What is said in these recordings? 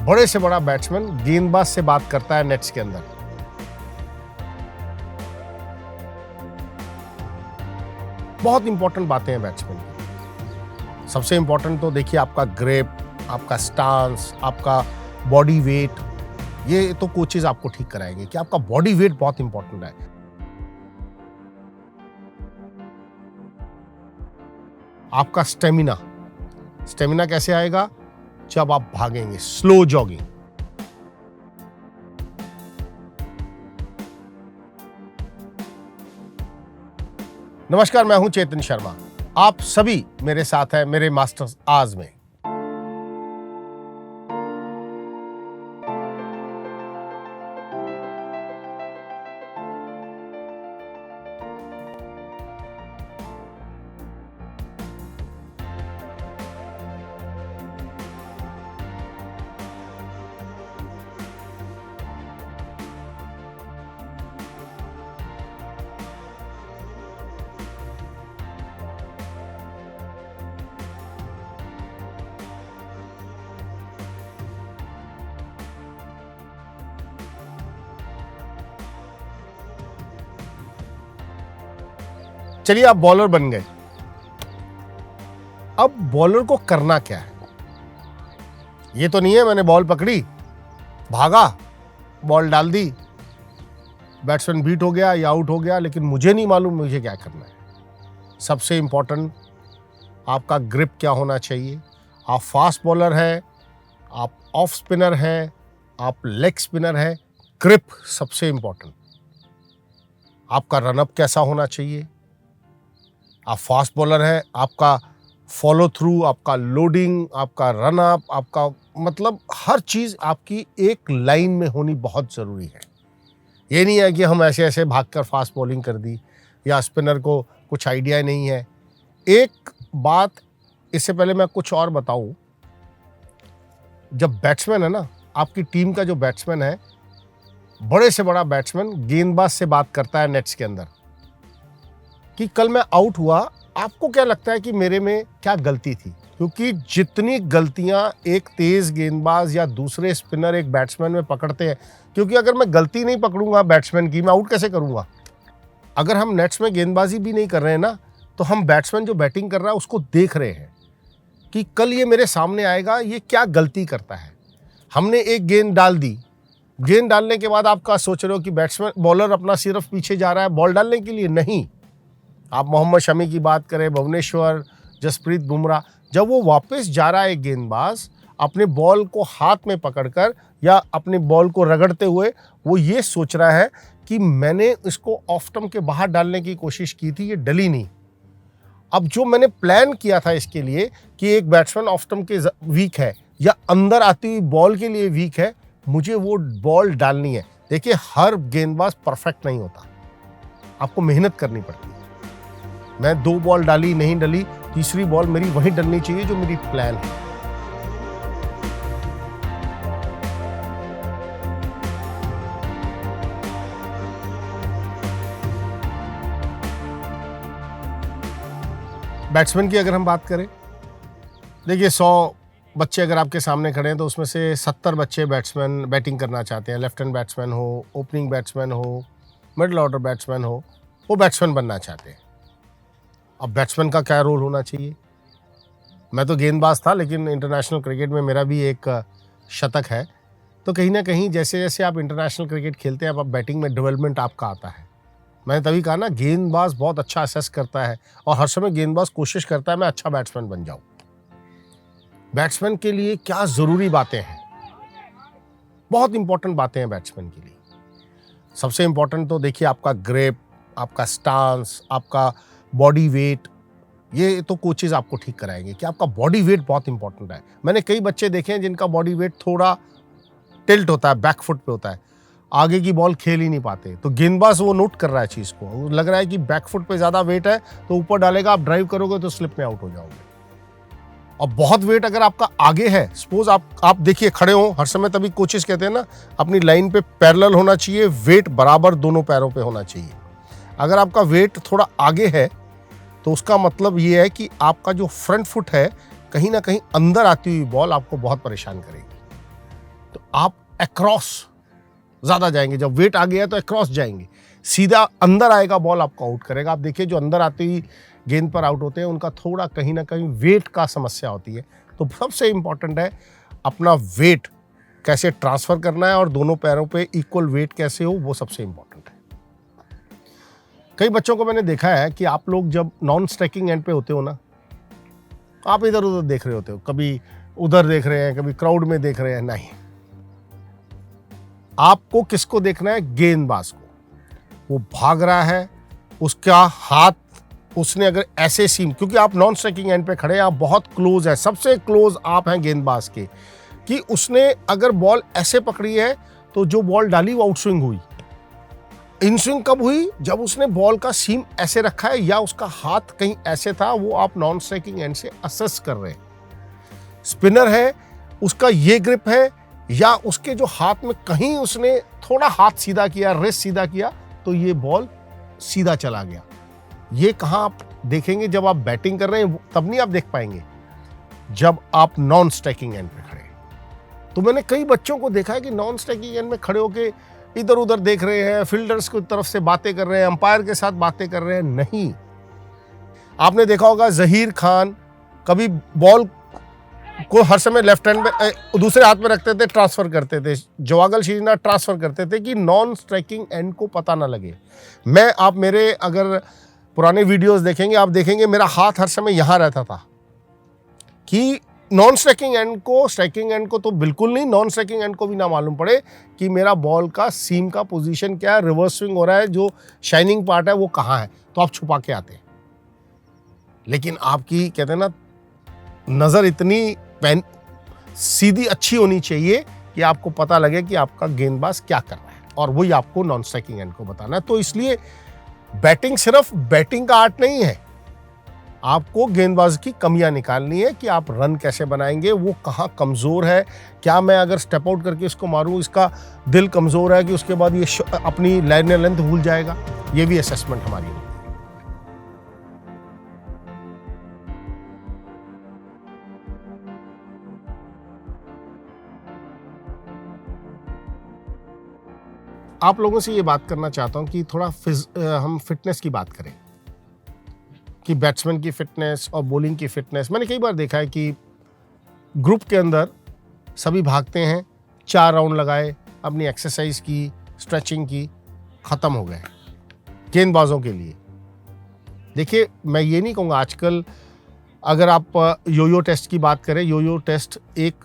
बड़े से बड़ा बैट्समैन गेंदबाज से बात करता है नेट्स के अंदर। बहुत इंपॉर्टेंट बातें हैं बैट्समैन की। सबसे इंपॉर्टेंट तो देखिए आपका ग्रिप, आपका स्टांस, आपका बॉडी वेट। ये तो कोचेज आपको ठीक कराएंगे कि आपका बॉडी वेट बहुत इंपॉर्टेंट है। आपका स्टेमिना कैसे आएगा? जब आप भागेंगे, स्लो जॉगिंग। नमस्कार, मैं हूं चेतन शर्मा। आप सभी मेरे साथ हैं मेरे मास्टर्स आज में। चलिए, आप बॉलर बन गए। अब बॉलर को करना क्या है? ये तो नहीं है मैंने बॉल पकड़ी, भागा, बॉल डाल दी, बैट्समैन बीट हो गया या आउट हो गया, लेकिन मुझे नहीं मालूम मुझे क्या करना है। सबसे इंपॉर्टेंट आपका ग्रिप क्या होना चाहिए। आप फास्ट बॉलर हैं, आप ऑफ स्पिनर हैं, आप लेग स्पिनर हैं, ग्रिप सबसे इंपॉर्टेंट। आपका रनअप कैसा होना चाहिए। आप फास्ट बॉलर हैं, आपका फॉलो थ्रू, आपका लोडिंग, आपका रन अप, आपका मतलब हर चीज़ आपकी एक लाइन में होनी बहुत ज़रूरी है। ये नहीं है कि हम ऐसे ऐसे भागकर फास्ट बॉलिंग कर दी या स्पिनर को कुछ आइडिया नहीं है। एक बात इससे पहले मैं कुछ और बताऊं, जब बैट्समैन है ना, आपकी टीम का जो बैट्समैन है, बड़े से बड़ा बैट्समैन गेंदबाज से बात करता है नेट्स के अंदर कि कल मैं आउट हुआ, आपको क्या लगता है कि मेरे में क्या गलती थी? क्योंकि जितनी गलतियां एक तेज गेंदबाज या दूसरे स्पिनर एक बैट्समैन में पकड़ते हैं, क्योंकि अगर मैं गलती नहीं पकड़ूंगा बैट्समैन की, मैं आउट कैसे करूंगा? अगर हम नेट्स में गेंदबाजी भी नहीं कर रहे हैं ना, तो हम बैट्समैन जो बैटिंग कर रहा है उसको देख रहे हैं कि कल ये मेरे सामने आएगा, ये क्या गलती करता है। हमने एक गेंद डाल दी, गेंद डालने के बाद आपका सोच रहे हो कि बैट्समैन बॉलर अपना सिर्फ पीछे जा रहा है बॉल डालने के लिए। नहीं, आप मोहम्मद शमी की बात करें, भुवनेश्वर, जसप्रीत बुमराह, जब वो वापस जा रहा है एक गेंदबाज अपने बॉल को हाथ में पकड़कर या अपने बॉल को रगड़ते हुए, वो ये सोच रहा है कि मैंने इसको ऑफ स्टंप के बाहर डालने की कोशिश की थी, ये डली नहीं। अब जो मैंने प्लान किया था इसके लिए कि एक बैट्समैन ऑफ स्टंप के वीक है या अंदर आती हुई बॉल के लिए वीक है, मुझे वो बॉल डालनी है। देखिए, हर गेंदबाज परफेक्ट नहीं होता, आपको मेहनत करनी पड़ती है। मैं 2 बॉल डाली, नहीं डली, तीसरी बॉल मेरी वहीं डलनी चाहिए जो मेरी प्लान है। बैट्समैन की अगर हम बात करें, देखिए 100 बच्चे अगर आपके सामने खड़े हैं तो उसमें से 70 बच्चे बैट्समैन बैटिंग करना चाहते हैं। लेफ्ट हैंड बैट्समैन हो, ओपनिंग बैट्समैन हो, मिडिल ऑर्डर बैट्समैन हो, वो बैट्समैन बनना चाहते हैं। अब बैट्समैन का क्या रोल होना चाहिए? मैं तो गेंदबाज था, लेकिन इंटरनेशनल क्रिकेट में मेरा भी एक शतक है। तो कहीं ना कहीं जैसे जैसे आप इंटरनेशनल क्रिकेट खेलते हैं, आप बैटिंग में डेवलपमेंट आपका आता है। मैंने तभी कहा ना, गेंदबाज बहुत अच्छा असेस करता है और हर समय गेंदबाज कोशिश करता है मैं अच्छा बैट्समैन बन जाऊं। बैट्समैन के लिए क्या ज़रूरी बातें हैं? बहुत इंपॉर्टेंट बातें हैं बैट्समैन के लिए। सबसे इंपॉर्टेंट तो देखिए आपका ग्रिप, आपका स्टांस, आपका बॉडी वेट। ये तो कोचेज आपको ठीक कराएंगे कि आपका बॉडी वेट बहुत इंपॉर्टेंट है। मैंने कई बच्चे देखे हैं जिनका बॉडी वेट थोड़ा टिल्ट होता है, बैक फुट पे होता है, आगे की बॉल खेल ही नहीं पाते। तो गेंदबाज वो नोट कर रहा है चीज़ को, वो लग रहा है कि बैक फुट पे ज़्यादा वेट है तो ऊपर डालेगा, आप ड्राइव करोगे तो स्लिप में आउट हो जाओगे। और बहुत वेट अगर आपका आगे है, सपोज आप देखिए खड़े हो हर समय, तभी कोचेज कहते हैं ना, अपनी लाइन पे पैरेलल होना चाहिए, वेट बराबर दोनों पैरों पे होना चाहिए। अगर आपका वेट थोड़ा आगे है तो उसका मतलब ये है कि आपका जो फ्रंट फुट है, कहीं ना कहीं अंदर आती हुई बॉल आपको बहुत परेशान करेगी। तो आप अक्रॉस ज़्यादा जाएंगे, जब वेट आ गया तो अक्रॉस जाएंगे, सीधा अंदर आएगा बॉल, आपको आउट करेगा। आप देखिए जो अंदर आते ही गेंद पर आउट होते हैं उनका थोड़ा कहीं ना कहीं वेट का समस्या होती है। तो सबसे इम्पॉर्टेंट है अपना वेट कैसे ट्रांसफ़र करना है और दोनों पैरों पे इक्वल वेट कैसे हो, वो सबसे इम्पॉर्टेंट है। कई बच्चों को मैंने देखा है कि आप लोग जब नॉन स्ट्राइकिंग एंड पे होते हो ना, आप इधर उधर देख रहे होते हो, कभी उधर देख रहे हैं, कभी क्राउड में देख रहे हैं। नहीं, आपको किसको देखना है? गेंदबाज को। वो भाग रहा है, उसका हाथ, उसने अगर ऐसे सीम, क्योंकि आप नॉन स्ट्राइकिंग एंड पे खड़े हैं, आप बहुत क्लोज है, सबसे क्लोज आप हैं गेंदबाज के, कि उसने अगर बॉल ऐसे पकड़ी है तो जो बॉल डाली वो आउट स्विंग हुई। इन स्विंग कब हुई? जब उसने बॉल का सीम ऐसे रखा है या उसका हाथ कहीं ऐसे था, वो आप नॉन स्ट्राइकिंग एंड से असेस कर रहे हैं। स्पिनर है, उसका ये ग्रिप है, या उसके जो हाथ में कहीं उसने थोड़ा हाथ सीधा किया, रिस्ट सीधा किया, तो ये बॉल सीधा चला गया। ये कहाँ आप देखेंगे? जब आप बैटिंग कर रहे हैं तब नहीं आप देख पाएंगे, जब आप नॉन स्ट्राइकिंग एंड पे खड़े हैं। तो मैंने कई बच्चों को देखा है कि नॉन स्ट्राइकिंग एंड में खड़े होके इधर उधर देख रहे हैं, फील्डर्स की तरफ से बातें कर रहे हैं, अंपायर के साथ बातें कर रहे हैं। नहीं, आपने देखा होगा जहीर खान कभी बॉल को हर समय लेफ्ट हैंड में दूसरे हाथ में रखते थे, ट्रांसफर करते थे, जवागल श्रीनाथ ट्रांसफर करते थे कि नॉन स्ट्राइकिंग एंड को पता ना लगे। आप मेरे अगर पुराने वीडियोस देखेंगे, आप देखेंगे मेरा हाथ हर समय यहां रहता था, कि नॉन स्ट्राइकिंग एंड को, स्ट्राइकिंग एंड को तो बिल्कुल नहीं, नॉन स्ट्राइकिंग एंड को भी ना मालूम पड़े कि मेरा बॉल का सीम का पोजीशन क्या है, रिवर्स स्विंग हो रहा है, जो शाइनिंग पार्ट है वो कहाँ है, तो आप छुपा के आते हैं। लेकिन आपकी कहते हैं ना, नज़र इतनी सीधी अच्छी होनी चाहिए कि आपको पता लगे कि आपका गेंदबाज क्या कर रहा है, और वही आपको नॉन स्ट्राइकिंग एंड को बताना है। तो इसलिए बैटिंग सिर्फ बैटिंग का आर्ट नहीं है, आपको गेंदबाज की कमियां निकालनी है कि आप रन कैसे बनाएंगे, वो कहाँ कमज़ोर है, क्या मैं अगर स्टेप आउट करके इसको मारूं, इसका दिल कमज़ोर है कि उसके बाद ये अपनी लेंथ भूल जाएगा। ये भी असेसमेंट हमारी होगी। आप लोगों से ये बात करना चाहता हूं कि थोड़ा हम फिटनेस की बात करें, कि बैट्समैन की फिटनेस और बॉलिंग की फिटनेस। मैंने कई बार देखा है कि ग्रुप के अंदर सभी भागते हैं, 4 राउंड लगाए, अपनी एक्सरसाइज की, स्ट्रेचिंग की, ख़त्म हो गए। गेंदबाजों के लिए देखिए, मैं ये नहीं कहूँगा, आजकल अगर आप यो टेस्ट की बात करें, यो टेस्ट एक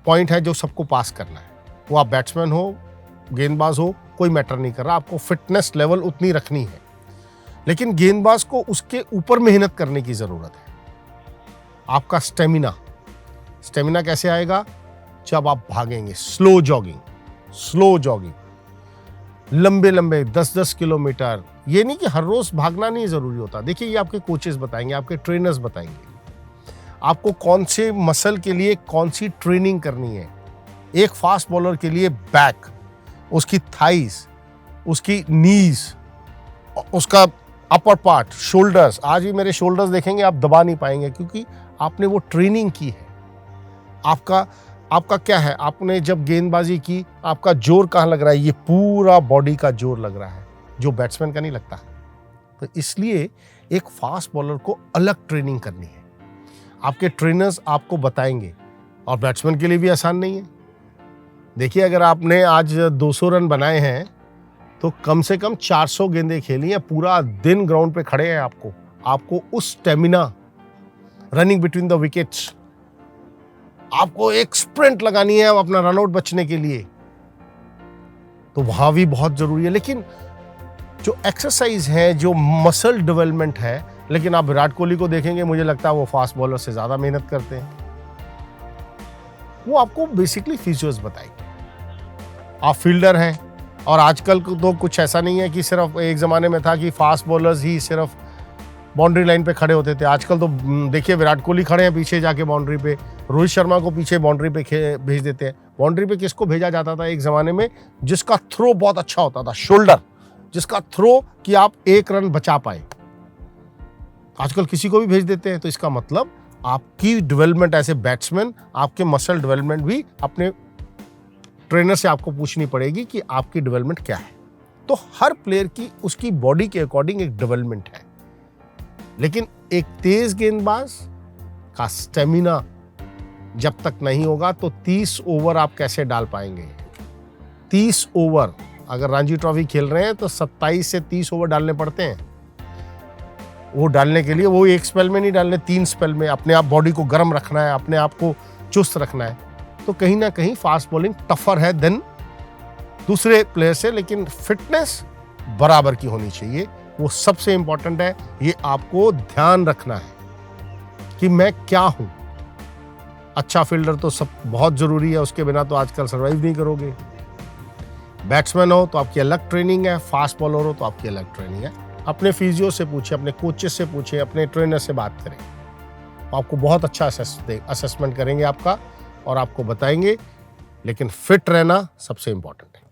पॉइंट है जो सबको पास करना है। वो आप बैट्समैन हो, गेंदबाज हो, कोई मैटर नहीं कर रहा, आपको फिटनेस लेवल उतनी रखनी है। लेकिन गेंदबाज को उसके ऊपर मेहनत करने की ज़रूरत है। आपका स्टेमिना कैसे आएगा? जब आप भागेंगे, स्लो जॉगिंग, लंबे 10-10 किलोमीटर। ये नहीं कि हर रोज भागना नहीं जरूरी होता। देखिए, ये आपके कोचेस बताएंगे, आपके ट्रेनर्स बताएंगे आपको कौन से मसल के लिए कौन सी ट्रेनिंग करनी है। एक फास्ट बॉलर के लिए बैक, उसकी थाइस, उसकी नीज, उसका अपर पार्ट, शोल्डर्स। आज भी मेरे शोल्डर्स देखेंगे आप दबा नहीं पाएंगे, क्योंकि आपने वो ट्रेनिंग की है। आपका क्या है, आपने जब गेंदबाजी की, आपका जोर कहाँ लग रहा है? ये पूरा बॉडी का जोर लग रहा है, जो बैट्समैन का नहीं लगता। तो इसलिए एक फास्ट बॉलर को अलग ट्रेनिंग करनी है, आपके ट्रेनर्स आपको बताएंगे। और बैट्समैन के लिए भी आसान नहीं है। देखिए, अगर आपने आज 200 रन बनाए हैं तो कम से कम 400 गेंदें खेली हैं, पूरा दिन ग्राउंड पे खड़े हैं। आपको उस stamina, running between the wickets, आपको एक स्प्रिंट लगानी है अपना रनआउट बचने के लिए, तो वहां भी बहुत जरूरी है। लेकिन जो एक्सरसाइज है, जो मसल डेवलपमेंट है, लेकिन आप विराट कोहली को देखेंगे, मुझे लगता है वो फास्ट बॉलर से ज्यादा मेहनत करते हैं। वो आपको बेसिकली फीचर्स बताएंगे। आप फील्डर हैं, और आजकल तो कुछ ऐसा नहीं है कि सिर्फ, एक ज़माने में था कि फास्ट बॉलर्स ही सिर्फ बाउंड्री लाइन पे खड़े होते थे। आजकल तो देखिए, विराट कोहली खड़े हैं पीछे जाके बाउंड्री पे, रोहित शर्मा को पीछे बाउंड्री पे भेज देते हैं। बाउंड्री पे किसको भेजा जाता था एक ज़माने में? जिसका थ्रो बहुत अच्छा होता था, शोल्डर, जिसका थ्रो कि आप 1 रन बचा पाए। आजकल किसी को भी भेज देते हैं। तो इसका मतलब आपकी डेवलपमेंट एज ए बैट्समैन, आपके मसल डेवलपमेंट भी अपने ट्रेनर से आपको पूछनी पड़ेगी कि आपकी डेवलपमेंट क्या है। तो हर प्लेयर की उसकी बॉडी के अकॉर्डिंग एक डेवलपमेंट है, लेकिन एक तेज गेंदबाज का स्टेमिना जब तक नहीं होगा तो 30 ओवर आप कैसे डाल पाएंगे। 30 ओवर, अगर रणजी ट्रॉफी खेल रहे हैं तो 27 से 30 ओवर डालने पड़ते हैं। वो डालने के लिए वो एक स्पेल में नहीं डालने, 3 स्पेल में अपने आप बॉडी को गर्म रखना है, अपने आप को चुस्त रखना है। तो कहीं ना कहीं फास्ट बॉलिंग टफर है देन दूसरे प्लेयर से, लेकिन फिटनेस बराबर की होनी चाहिए, वो सबसे इंपॉर्टेंट है। ये आपको ध्यान रखना है कि मैं क्या हूं। अच्छा फील्डर तो सब बहुत जरूरी है, उसके बिना तो आजकल सर्वाइव नहीं करोगे। बैट्समैन हो तो आपकी अलग ट्रेनिंग है, फास्ट बॉलर हो तो आपकी अलग ट्रेनिंग है। अपने फिजियो से पूछिए, अपने कोचेस से पूछिए, अपने ट्रेनर से बात करें, आपको बहुत अच्छा असेसमेंट करेंगे आपका और आपको बताएंगे। लेकिन फिट रहना सबसे इंपॉर्टेंट है।